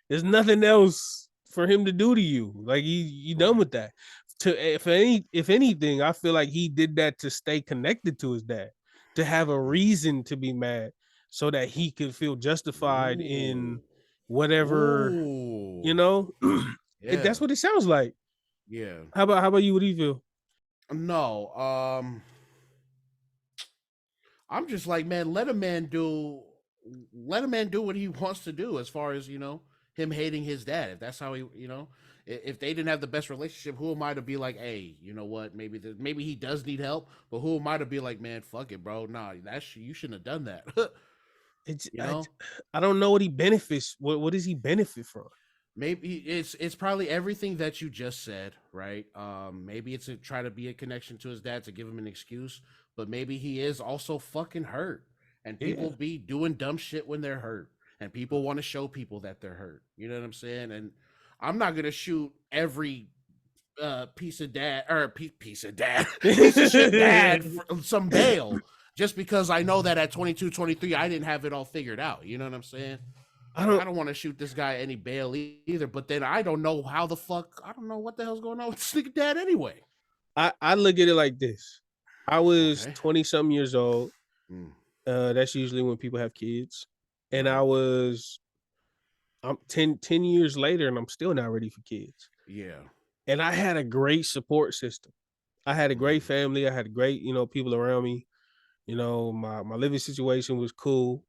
there's nothing else for him to do to you. Like, you done with that. If anything, I feel like he did that to stay connected to his dad, to have a reason to be mad, so that he could feel justified in whatever. That's what it sounds like. Yeah. How about you? What do you feel? No. I'm just like, man, let a man do what he wants to do, as far as, him hating his dad. If that's how he, if they didn't have the best relationship, who am I to be like, hey, you know what? Maybe he does need help, but who am I to be like, man, fuck it, bro. Nah, you shouldn't have done that. I don't know what he benefits. What does he benefit from? Maybe it's probably everything that you just said, right? Maybe it's to try to be a connection to his dad, to give him an excuse, but maybe he is also fucking hurt, and people be doing dumb shit when they're hurt, and people want to show people that they're hurt. You know what I'm saying? And I'm not gonna shoot every piece of shit dad for some bail just because I know that at 22, 23 I didn't have it all figured out. You know what I'm saying? I don't want to shoot this guy any bail either, but then I don't know what the hell's going on with this nigga dad anyway. I look at it like this. I was 20-something years old. That's usually when people have kids. And I'm 10 years later, and I'm still not ready for kids. Yeah. And I had a great support system. I had a great family. I had great, people around me. My living situation was cool.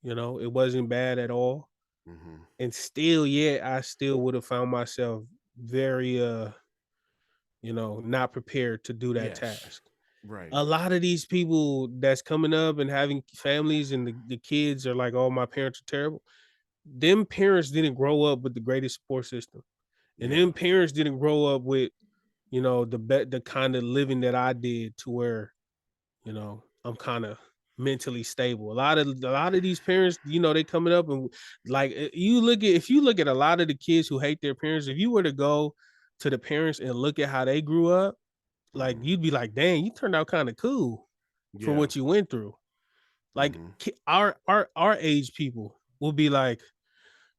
It wasn't bad at all. And still, I still would have found myself very, not prepared to do that task. Right. A lot of these people that's coming up and having families, and the kids are like, oh, my parents are terrible. Them parents didn't grow up with the greatest support system. And them parents didn't grow up with, the kind of living that I did, to where, I'm kind of mentally stable. A lot of these parents, they coming up, and like, if you look at a lot of the kids who hate their parents, if you were to go to the parents and look at how they grew up, like, you'd be like, dang, you turned out kind of cool for what you went through. Like, our age people will be like,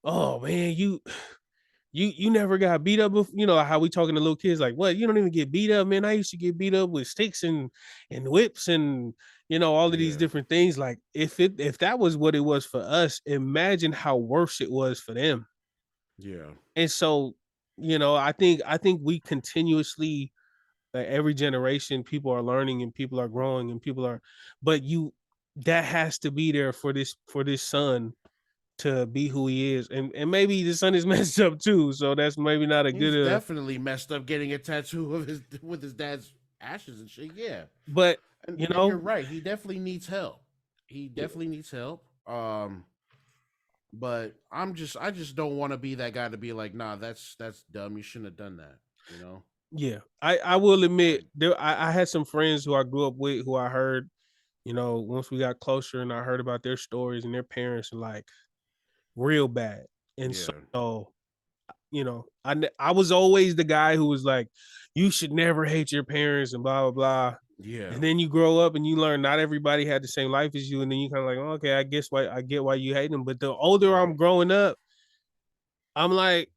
oh man, you never got beat up before. How we talking to little kids, like, what, you don't even get beat up, man? I used to get beat up with sticks and whips and all of these different things. Like, if that was what it was for us, imagine how worse it was for them. Yeah. And so I think we continuously, like, every generation, people are learning and people are growing and but that has to be there for this son to be who he is, and maybe the son is messed up too, so that's maybe not a He's good. definitely messed up getting a tattoo of his dad's ashes and shit. Yeah, But and you're right. He definitely needs help. He definitely needs help. But I just don't want to be that guy to be like, nah, that's dumb. You shouldn't have done that. Yeah, I will admit I had some friends who I grew up with who I heard, once we got closer and I heard about their stories and their parents are like real bad. And Yeah. so, I was always the guy who was like, you should never hate your parents and blah, blah, blah. Yeah. And then you grow up and you learn not everybody had the same life as you. And then you kind of like, oh, okay, I get why you hate them. But the older I'm growing up, I'm like,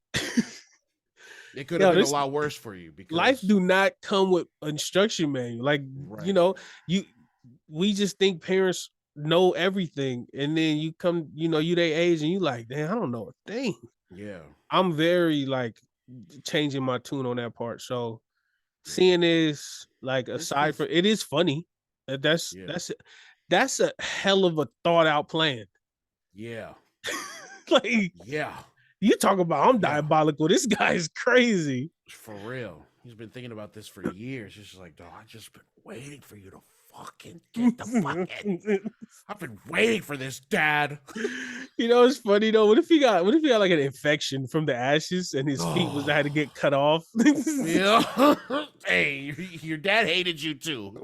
it could have been a lot worse for you because life do not come with instruction manual. Like, we just think parents know everything. And then you come, you their age and you like, damn, I don't know a thing. Yeah. I'm very like changing my tune on that part. So seeing this, like, aside from it is funny. That's a hell of a thought out plan. Yeah. Like, yeah. You talk about I'm diabolical. This guy is crazy. For real. He's been thinking about this for years. He's just like, dog, I just been waiting for you to fucking get the fucking. I've been waiting for this, Dad. It's funny though. What if he got like an infection from the ashes and his feet had to get cut off? Yeah. Hey, your dad hated you too.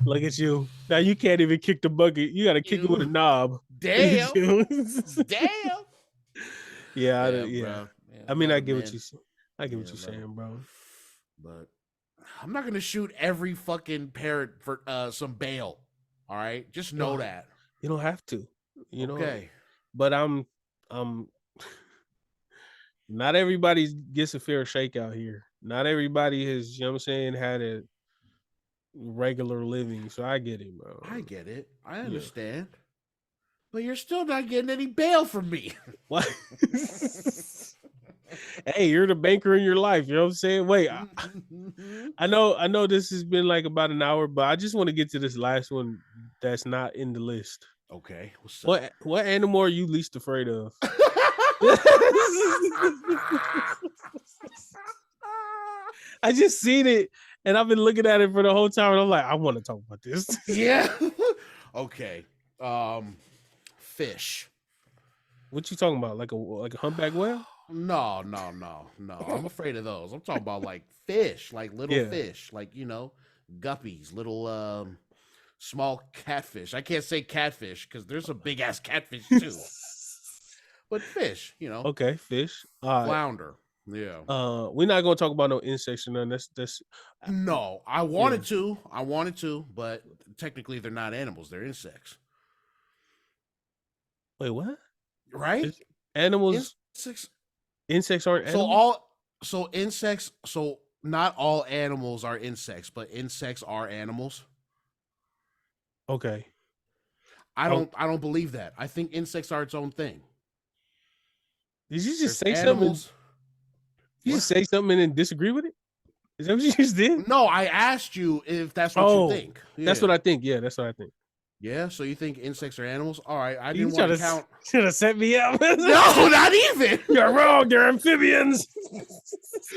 Look at you. Now you can't even kick the bucket. You got to kick it with a knob. Damn. Damn. Yeah. Bro. I mean, I get what you're saying, bro. But I'm not gonna shoot every fucking parent for some bail. All right, just know that you don't have to. Okay. But I'm not everybody gets a fair shake out here. Not everybody has, what I'm saying, had a regular living. So I get it, bro. I get it. I understand. Yeah. But you're still not getting any bail from me. What? Hey, you're the banker in your life. You know what I'm saying? Wait, I know this has been like about an hour, but I just want to get to this last one that's not in the list. Okay. What's up? What animal are you least afraid of? I just seen it and I've been looking at it for the whole time and I'm like, I want to talk about this. Yeah. Okay. Fish. What you talking about? Like a humpback whale? No. I'm afraid of those. I'm talking about like fish, like little fish, like, guppies, little small catfish. I can't say catfish because there's a big ass catfish too. But fish, Okay, fish. Flounder. Yeah. We're not gonna talk about no insects or nothing. That's No, I wanted to, but technically they're not animals, they're insects. Wait, what? Right? Animals. Insects aren't animals? So not all animals are insects, but insects are animals. Okay. I don't believe that. I think insects are its own thing. Did you just say something? You just say something and then disagree with it? Is that what you just did? No, I asked you if that's what you think. Yeah. That's what I think. Yeah, that's what I think. Yeah, so you think insects are animals? All right, I didn't want to count. Should have set me up. No, not even. You're wrong. They're amphibians.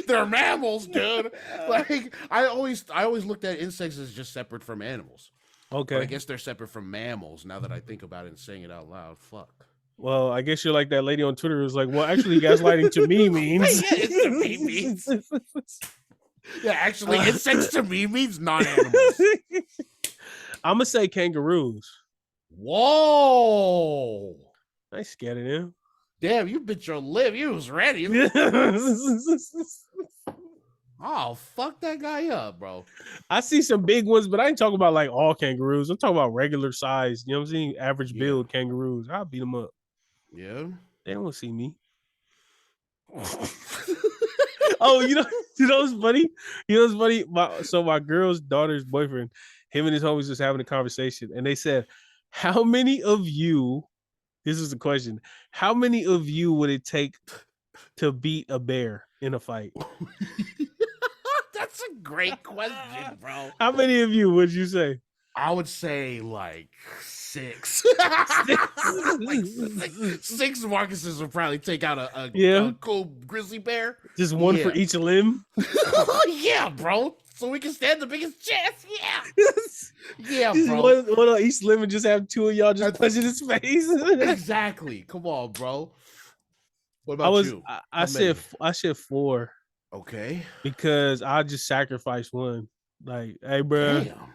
They're mammals, dude. Like I always looked at insects as just separate from animals. Okay. But I guess they're separate from mammals now that I think about it and saying it out loud. Fuck. Well, I guess you're like that lady on Twitter who's like, well, actually, gaslighting to me means. Yeah, it's to me means. Yeah, actually, insects to me means non-animals. I'm gonna say kangaroos. Whoa! I ain't scared of them. Damn, you bit your lip. You was ready. Oh, fuck that guy up, bro. I see some big ones, but I ain't talking about like all kangaroos. I'm talking about regular size. You know what I'm saying? Average build kangaroos. I'll beat them up. Yeah. They don't see me. Oh, you know what's funny? My girl's daughter's boyfriend, him and his homies was having a conversation, and they said, how many of you, this is the question, how many of you would it take to beat a bear in a fight? That's a great question, bro. How many of you would you say? I would say like 6. Six Marcuses would probably take out a cool grizzly bear. Just one for each limb? Yeah, bro. So we can stand the biggest chance. Yeah. Yeah, just bro. One on each limb and just have 2 of y'all just punching his face. Exactly. Come on, bro. What about you? I said 4. Okay. Because I just sacrificed one. Like, hey, bro. Damn.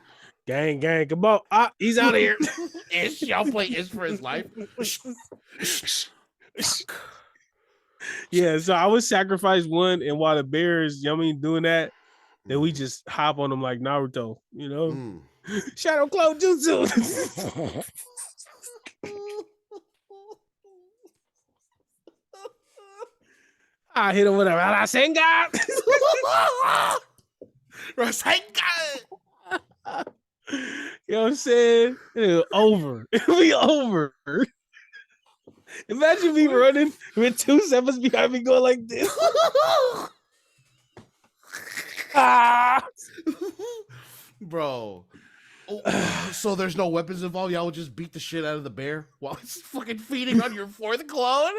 Gang, come on. He's out of here. Ish, y'all play Ish for his life. Yeah, so I would sacrifice one, and while the bear is, doing that, then we just hop on him like Naruto, Shadow Clone Jutsu. I hit him with a Rasengan. Rasengan. You know what I'm saying? It'll be over. Imagine me running with 2 Sefas behind me going like this. Bro. So there's no weapons involved? Y'all would just beat the shit out of the bear while it's fucking feeding on your 4th clone?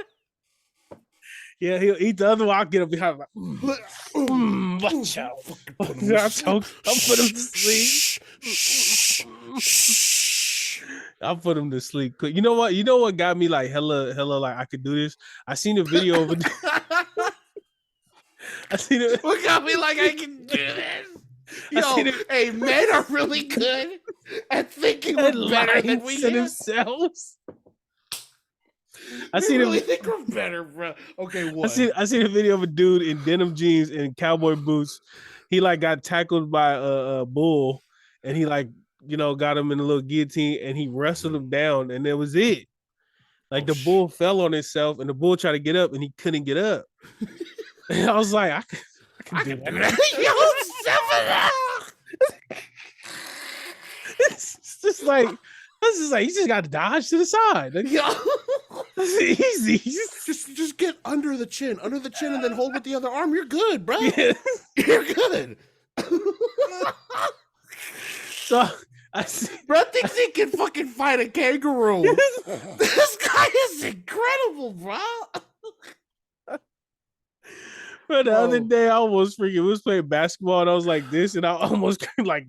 Yeah, he'll eat the other one. I'll get him behind him. Watch out. I'll put him to sleep. I'll put him to sleep. You know what? You know what got me like hella like I could do this? I seen a video of it. What got me like I can do this? Hey, men are really good at thinking we're better than we are themselves. I think we're better, bro. Okay, what? I seen a video of a dude in denim jeans and cowboy boots. He like got tackled by a bull, and he like got him in a little guillotine, and he wrestled him down, and that was it. Like the bull fell on itself, and the bull tried to get up, and he couldn't get up. And I was like, I can do that. It's just like you just got to dodge to the side. It's easy. Just get under the chin, and then hold with the other arm. You're good, bro. Yeah. You're good. So bro thinks he can fucking fight a kangaroo. This guy is incredible, bro. But the other day, I almost we was playing basketball, and I was like this, and I almost like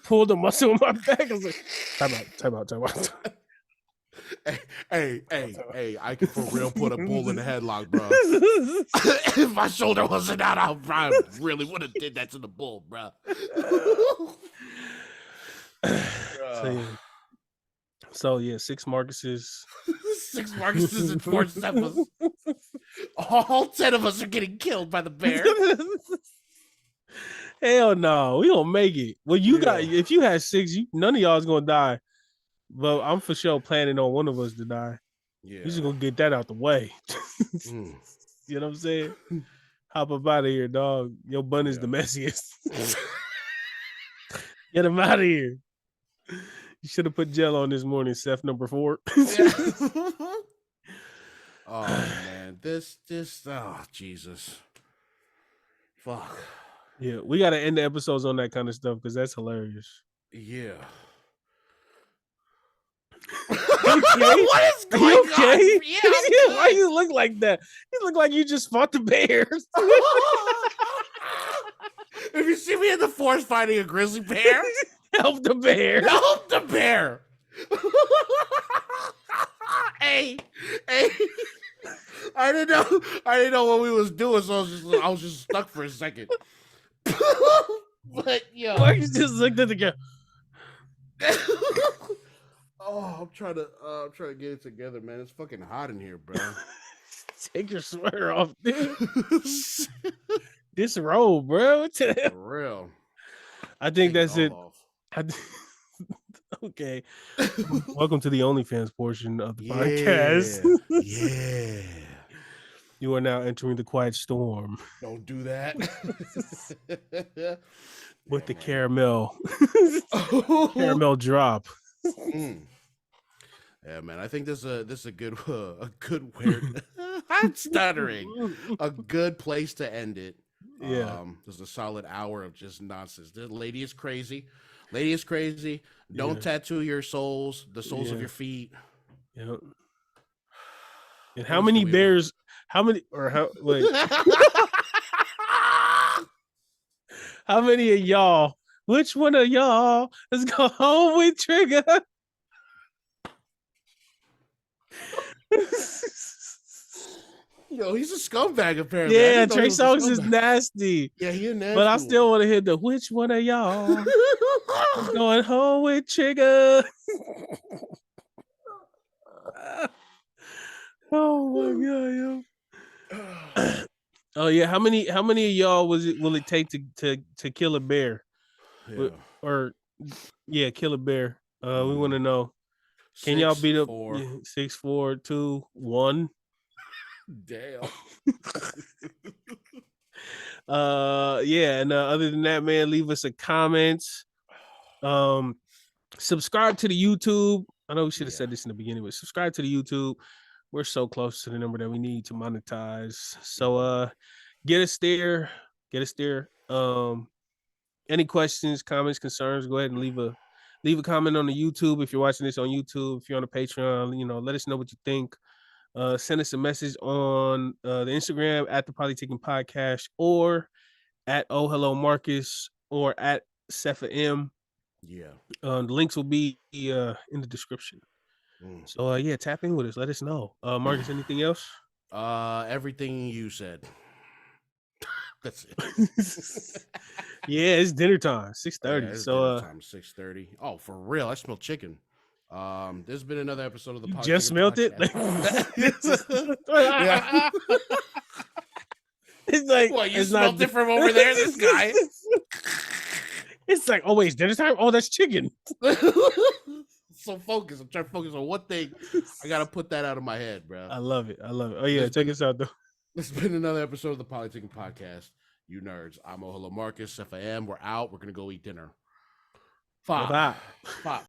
pulled a muscle in my back. I was like, time out. Hey, I could for real put a bull in the headlock, bro. If my shoulder wasn't out, I really would have did that to the bull, bro. So yeah, 6 Marcuses. 6 Marcuses and 4 Sefas. All 10 of us are getting killed by the bear. Hell no, we don't make it. Well, if you had 6, none of y'all is gonna die. But I'm for sure planning on one of us to die. Yeah, you just gonna get that out the way. You know what I'm saying? Hop up out of here, dog. Your bun is the messiest. Get him out of here. You should have put gel on this morning, Seth, number 4. Oh man, this Jesus. Fuck. Yeah, we gotta end the episodes on that kind of stuff because that's hilarious. Yeah. What is going on? Yeah, why you look like that? You look like you just fought the bears. If you see me in the forest fighting a grizzly bear, help the bear. Help the bear. Hey. I didn't know what we was doing, so I was just stuck for a second. But Marcus just looked at the guy. Oh, I'm trying to get it together, man. It's fucking hot in here, bro. Take your sweater off, dude. This robe, bro. For real. I think that's it. Okay. Welcome to the OnlyFans portion of the podcast. Yeah. You are now entering the quiet storm. Don't do that. With the caramel. Caramel drop. Yeah, man. I think this is a good weird. Stuttering. A good place to end it. Yeah. There's a solid hour of just nonsense. The lady is crazy. Lady is crazy. Don't tattoo your soles, the soles of your feet. Yep. And how many bears? How many or how? Wait. How many of y'all? Which one of y'all? Let's go home with Trigger. Yo, he's a scumbag apparently. Yeah, Trey Songz is nasty. Yeah, he a nasty. But I still want to hear the which one of y'all is going home with Trigger. Oh my god, yo. Oh yeah, how many of y'all will it take to kill a bear? Yeah. Or kill a bear. We want to know. Can y'all beat up 6, 4, 2, 1? Damn. And other than that, man, leave us a comment. Subscribe to the YouTube. I know we should have said this in the beginning, but subscribe to the YouTube. We're so close to the number that we need to monetize. So get us there. Any questions, comments, concerns, go ahead and leave a comment on the YouTube. If you're watching this on YouTube, if you're on the Patreon, let us know what you think. Send us a message on the Instagram at the Polytickin Podcast, or at Oh Hello Marcus, or at Sefa M. Yeah. The links will be in the description. So tap in with us. Let us know. Marcus, anything else? Everything you said. That's it. Yeah, it's dinner time. 6:30. Dinner time, 6:30. Oh, for real. I smell chicken. There's been another episode of the podcast. Just smelled it? Yeah. It's like, what, you smelled it from over there, this guy? It's like, oh wait, it's dinner time? Oh, that's chicken. So focused. I'm trying to focus on one thing. I gotta put that out of my head, bro. I love it. Oh yeah, check us out though. This has been another episode of the Polytickin Podcast. You nerds. I'm Oh Hello Marcus. Sefa M. We're out. We're gonna go eat dinner. 5. 5.